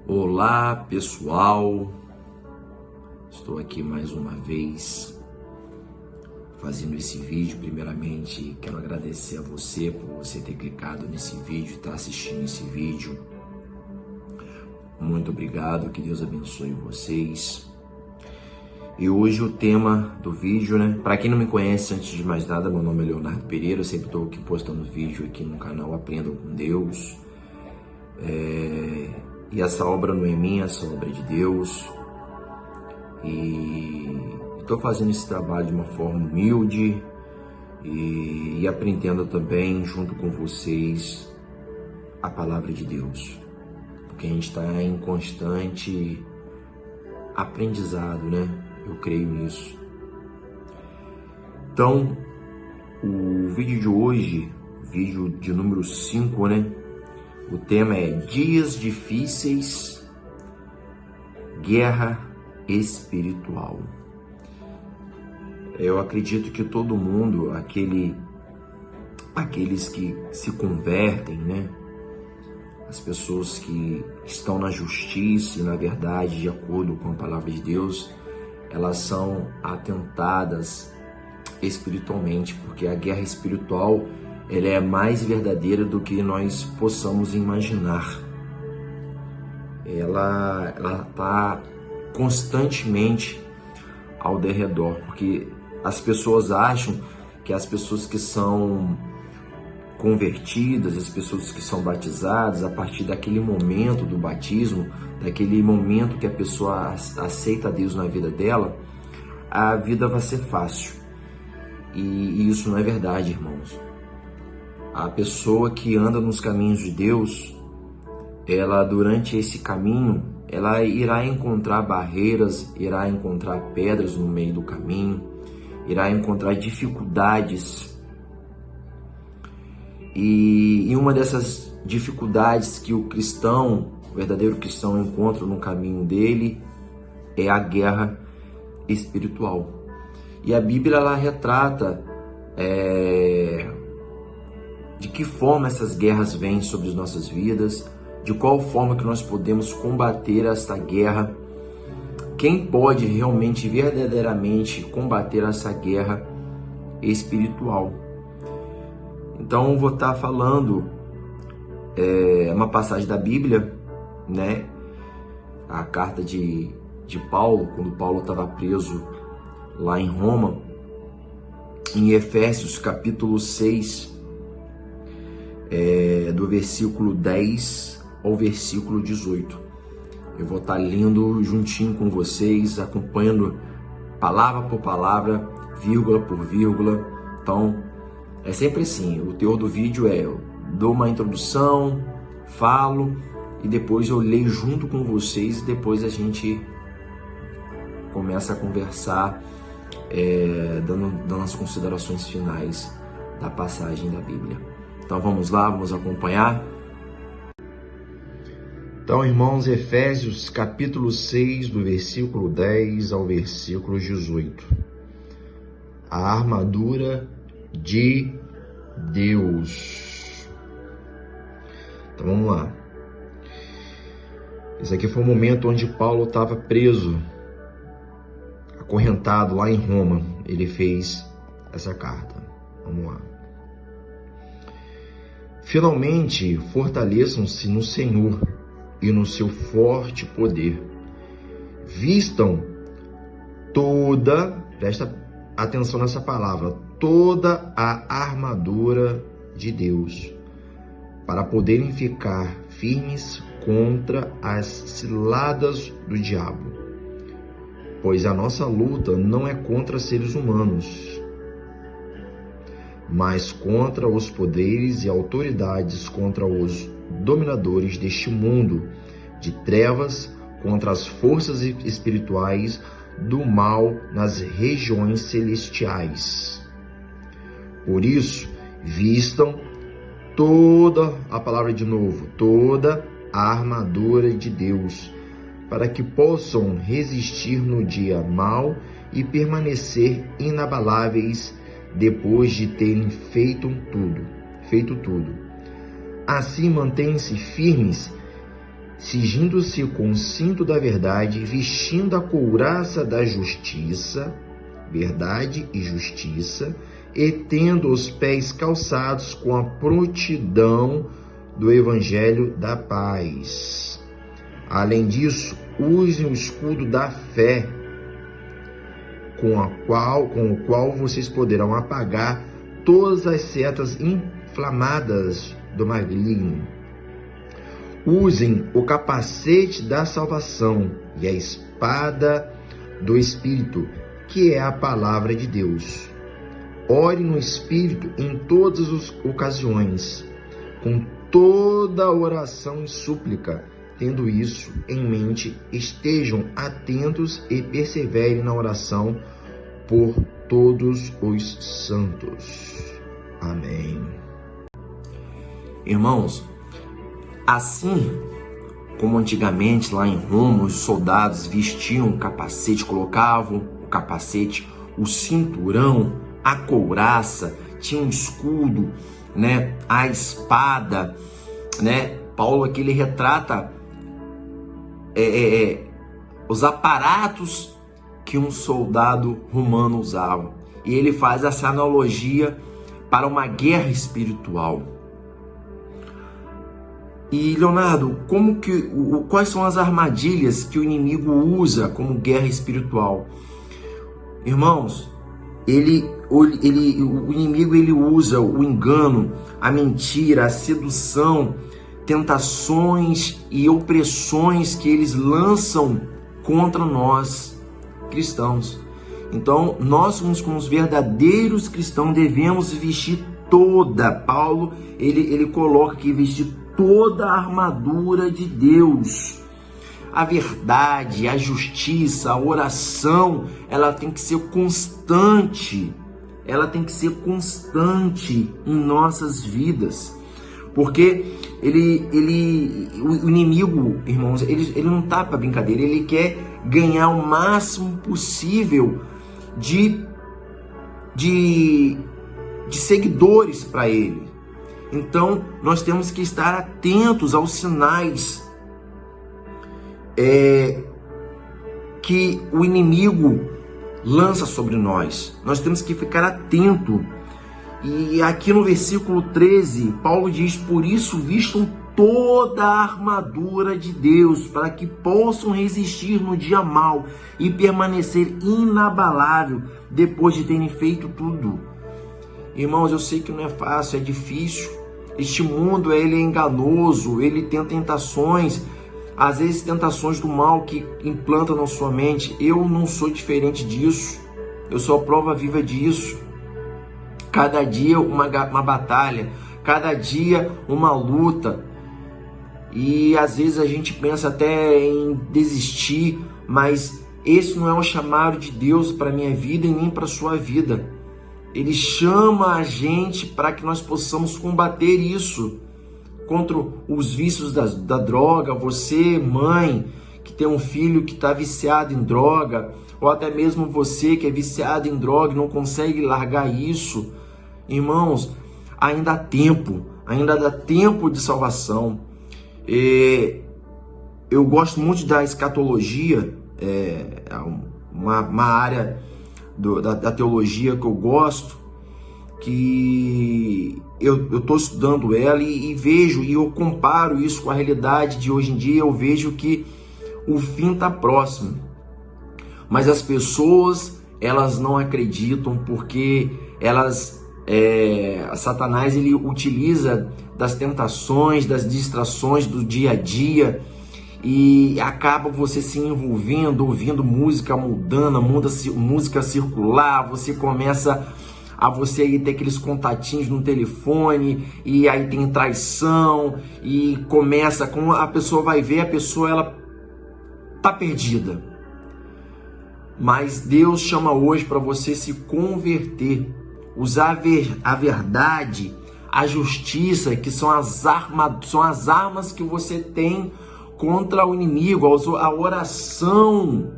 Olá pessoal, estou aqui mais uma vez fazendo esse vídeo. Primeiramente quero agradecer a você por você ter clicado nesse vídeo e estar assistindo esse vídeo. Muito obrigado, que Deus abençoe vocês. E hoje o tema do vídeo, para quem não me conhece, antes de mais nada, meu nome é Leonardo Pereira, eu sempre estou aqui postando vídeo aqui no canal Aprendam com Deus. E essa obra não é minha, essa obra é de Deus. E estou fazendo esse trabalho de uma forma humilde e aprendendo também junto com vocês a palavra de Deus. Porque a gente está em constante aprendizado, Eu creio nisso. Então, o vídeo de hoje, vídeo de número 5, O tema é Dias Difíceis, Guerra Espiritual. Eu acredito que todo mundo, aqueles que se convertem, as pessoas que estão na justiça e na verdade, de acordo com a palavra de Deus, elas são atentadas espiritualmente, porque a guerra espiritual ela é mais verdadeira do que nós possamos imaginar. Ela está constantemente ao derredor, porque as pessoas acham que as pessoas que são convertidas, as pessoas que são batizadas, a partir daquele momento do batismo, daquele momento que a pessoa aceita Deus na vida dela, a vida vai ser fácil. E isso não é verdade, irmãos. A pessoa que anda nos caminhos de Deus, ela durante esse caminho, ela irá encontrar barreiras, irá encontrar pedras no meio do caminho, irá encontrar dificuldades. E uma dessas dificuldades que o verdadeiro cristão encontra no caminho dele é a guerra espiritual. E a Bíblia ela retrata de que forma essas guerras vêm sobre as nossas vidas, de qual forma que nós podemos combater esta guerra, quem pode realmente, verdadeiramente combater essa guerra espiritual. Então eu vou estar falando uma passagem da Bíblia, a carta de Paulo, quando Paulo estava preso lá em Roma, em Efésios capítulo 6, do versículo 10 ao versículo 18. Eu vou estar lendo juntinho com vocês, acompanhando palavra por palavra, vírgula por vírgula. Então, é sempre assim, o teor do vídeo eu dou uma introdução, falo e depois eu leio junto com vocês e depois a gente começa a conversar, dando as considerações finais da passagem da Bíblia. Então vamos lá, vamos acompanhar. Então, irmãos, Efésios capítulo 6, do versículo 10 ao versículo 18. A armadura de Deus. Então vamos lá. Esse aqui foi o momento onde Paulo estava preso, acorrentado lá em Roma. Ele fez essa carta. Vamos lá. Finalmente, fortaleçam-se no Senhor e no seu forte poder. Vistam presta atenção nessa palavra, toda a armadura de Deus, para poderem ficar firmes contra as ciladas do diabo. Pois a nossa luta não é contra seres humanos, mas contra os poderes e autoridades, contra os dominadores deste mundo de trevas, contra as forças espirituais do mal nas regiões celestiais. Por isso, vistam toda a armadura de Deus, para que possam resistir no dia mau e permanecer inabaláveis depois de terem feito tudo. Assim, mantêm-se firmes cingindo-se com o cinto da verdade, vestindo a couraça da justiça, verdade e justiça, e tendo os pés calçados com a prontidão do evangelho da paz. Além disso, usem o escudo da fé, com o qual vocês poderão apagar todas as setas inflamadas do maligno. Usem o capacete da salvação e a espada do Espírito, que é a palavra de Deus. Ore no Espírito em todas as ocasiões, com toda oração e súplica. Tendo isso em mente, estejam atentos e perseverem na oração por todos os santos. Amém. Irmãos, assim como antigamente lá em Roma, os soldados vestiam o capacete, colocavam o capacete, o cinturão, a couraça, tinha um escudo, né, a espada, né? Paulo aqui ele retrata os aparatos que um soldado romano usava. E ele faz essa analogia para uma guerra espiritual. E Leonardo, quais são as armadilhas que o inimigo usa como guerra espiritual? Irmãos, o inimigo ele usa o engano, a mentira, a sedução, tentações e opressões que eles lançam contra nós cristãos. Então, nós somos como os verdadeiros cristãos, devemos vestir Paulo, ele coloca que vestir toda a armadura de Deus. A verdade, a justiça, a oração, ela tem que ser constante. Ela tem que ser constante em nossas vidas. Porque o inimigo, irmãos, ele não tá para brincadeira, ele quer ganhar o máximo possível de seguidores para ele. Então, nós temos que estar atentos aos sinais que o inimigo lança sobre nós. Nós temos que ficar atento. E aqui no versículo 13, Paulo diz: por isso vistam toda a armadura de Deus, para que possam resistir no dia mau e permanecer inabalável depois de terem feito tudo. Irmãos, eu sei que não é fácil, é difícil. Este mundo ele é enganoso, ele tem tentações, às vezes tentações do mal que implantam na sua mente. Eu não sou diferente disso, eu sou a prova viva disso. Cada dia uma batalha, cada dia uma luta. E às vezes a gente pensa até em desistir, mas esse não é o chamado de Deus para a minha vida e nem para a sua vida. Ele chama a gente para que nós possamos combater isso, contra os vícios da droga. Você, mãe, que tem um filho que está viciado em droga, ou até mesmo você que é viciado em droga e não consegue largar isso. Irmãos, ainda há tempo, ainda dá tempo de salvação. Eu gosto muito da escatologia, uma área da teologia que eu gosto, que eu estou estudando ela e vejo, e eu comparo isso com a realidade de hoje em dia. Eu vejo que o fim está próximo, mas as pessoas, elas não acreditam, porque Satanás ele utiliza das tentações, das distrações do dia a dia, e acaba você se envolvendo, ouvindo música mundana, música circular. Você começa a você ter aqueles contatinhos no telefone, e aí tem traição, e começa, como a pessoa vai ver, a pessoa ela tá perdida. Mas Deus chama hoje para você se converter, usar a verdade, a justiça, que são as armas que você tem contra o inimigo, a oração.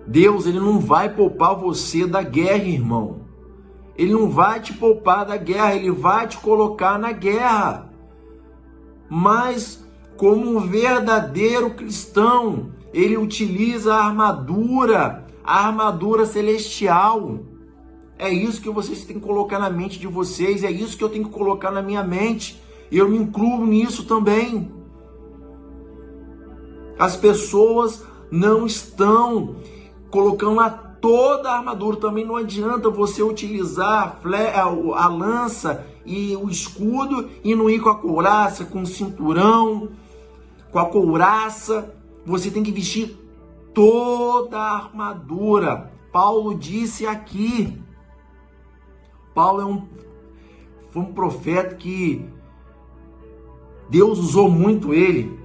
Deus, ele não vai poupar você da guerra, irmão. Ele não vai te poupar da guerra, ele vai te colocar na guerra. Mas como um verdadeiro cristão, ele utiliza a armadura celestial. É isso que vocês têm que colocar na mente de vocês, é isso que eu tenho que colocar na minha mente. Eu me incluo nisso também. As pessoas não estão colocando toda a armadura. Também não adianta você utilizar a lança e o escudo e não ir com a couraça, com o cinturão, com a couraça. Você tem que vestir toda a armadura. Paulo disse aqui. Paulo foi um profeta que Deus usou muito ele.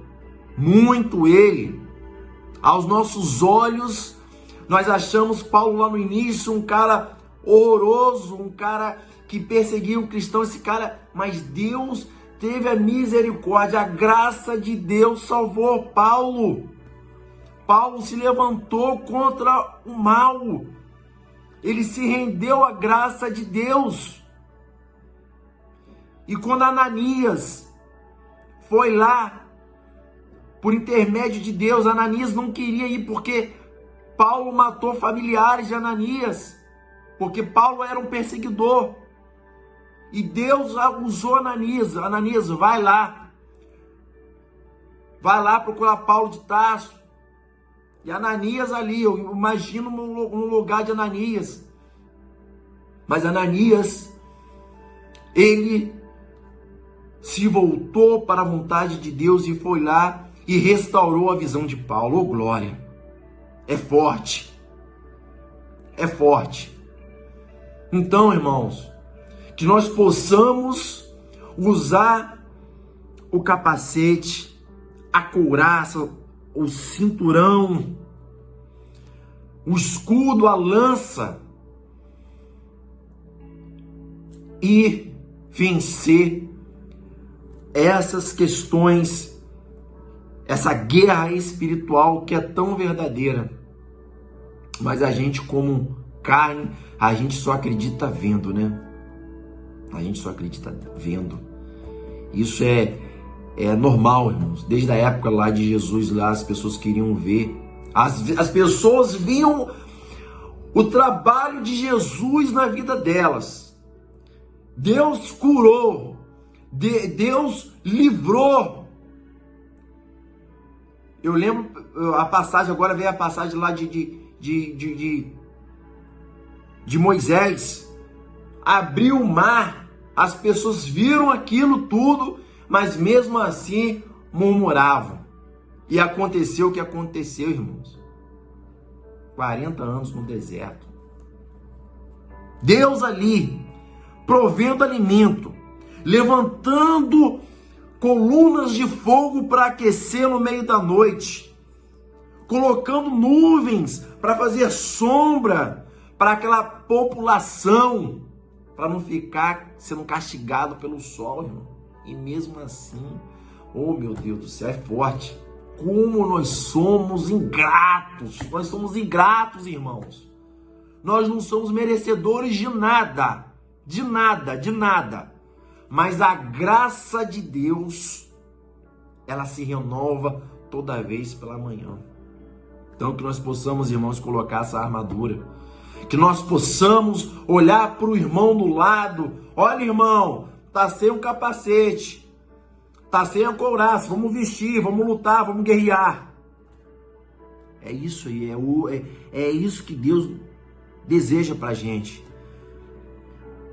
Aos nossos olhos, nós achamos Paulo lá no início um cara horroroso, um cara que perseguia o cristão, mas Deus teve a misericórdia, a graça de Deus salvou Paulo. Paulo se levantou contra o mal, ele se rendeu à graça de Deus. E quando Ananias foi lá, por intermédio de Deus, Ananias não queria ir porque Paulo matou familiares de Ananias, porque Paulo era um perseguidor. E Deus usou Ananias. Ananias, vai lá procurar Paulo de Tarso. E Ananias ali, eu imagino no lugar de Ananias. Mas Ananias, ele se voltou para a vontade de Deus e foi lá e restaurou a visão de Paulo. Oh, glória! É forte. Então, irmãos, que nós possamos usar o capacete, a couraça, o cinturão, o escudo, a lança e vencer essas questões, essa guerra espiritual que é tão verdadeira. Mas a gente, como carne, a gente só acredita vendo, né? A gente só acredita vendo. Isso é normal, irmãos. Desde a época lá de Jesus, lá as pessoas queriam ver. As pessoas viam o trabalho de Jesus na vida delas. Deus curou. Deus livrou. Eu lembro a passagem, agora veio a passagem lá de Moisés. Abriu o mar, as pessoas viram aquilo tudo, mas mesmo assim murmuravam. E aconteceu o que aconteceu, irmãos. 40 anos no deserto. Deus ali, provendo alimento, levantando colunas de fogo para aquecer no meio da noite, colocando nuvens para fazer sombra para aquela população, para não ficar sendo castigado pelo sol, irmão. E mesmo assim, oh meu Deus do céu, é forte. Como nós somos ingratos, irmãos. Nós não somos merecedores de nada. Mas a graça de Deus, ela se renova toda vez pela manhã. Então que nós possamos, irmãos, colocar essa armadura. Que nós possamos olhar para o irmão do lado. Olha, irmão, tá sem um capacete, tá sem a couraça, vamos vestir, vamos lutar, vamos guerrear. É isso aí, é isso que Deus deseja pra gente.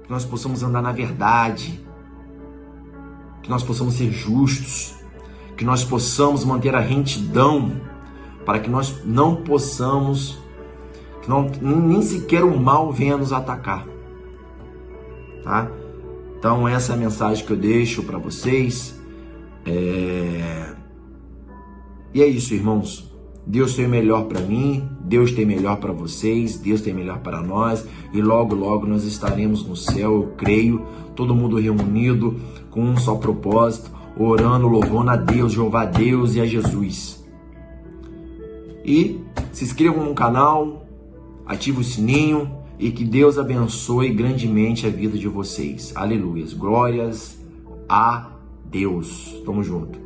Que nós possamos andar na verdade, que nós possamos ser justos, que nós possamos manter a retidão, para que nós não possamos, que nem sequer o mal venha nos atacar, tá? Então essa é a mensagem que eu deixo para vocês. E é isso, irmãos. Deus tem o melhor para mim, Deus tem o melhor para vocês, Deus tem o melhor para nós, e logo, logo nós estaremos no céu, eu creio, todo mundo reunido com um só propósito, orando, louvando a Deus, Jeová Deus e a Jesus. E se inscrevam no canal, ative o sininho e que Deus abençoe grandemente a vida de vocês. Aleluias, glórias a Deus. Tamo junto.